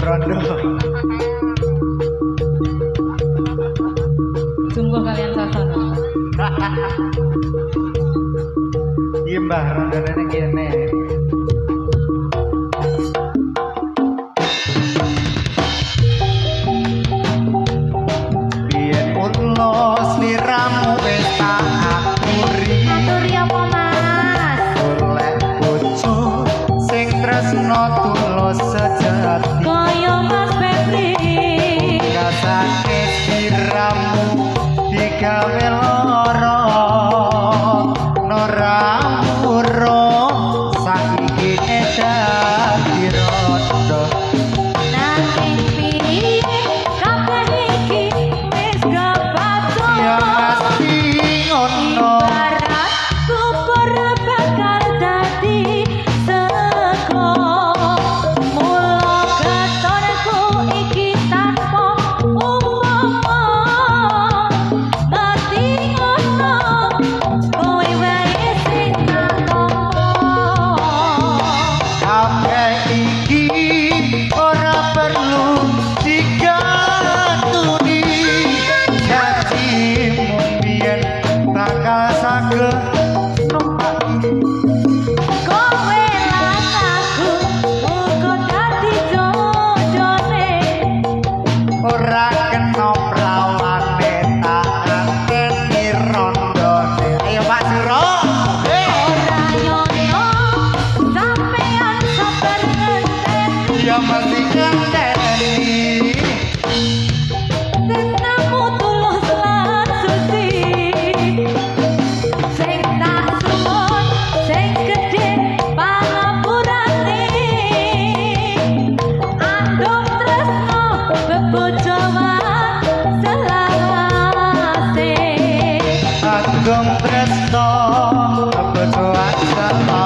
rondo. Sungguh kalian sasana. Iya mbah, rondone kene. Biyen ulos liramu wis tak aturi. Aturi apa Mas? Golek bojo sing tresno tulus sejati. Kaya Mas Febri. Kasake siramu digawe lara. Nora murung saiki dadi rondo. Nanging piye kabeh iki wis kepacu. Ya mesti ngono. Ibarat kubur bakal dadi sego. Mula getorku iki tanpa umpama. Ngerti ngono kowe wae sing tak tampa. Kabeh iki ora perlu digaturi. Janjimu biyen bakal saged numpaki. Kowe lan aku muga dadi jodone. Ora kena prawane tak anteni rondone. Ayo Pak Suro. Ora nyono sampean sabar ngenteni. Ya mesti ngenteni. Tresnamu tulus lan suci. Sing tak suwun sing gedhe pangapurane. Andung tresno bebojoan selawase. Ageng Tresno kebojoan selawase.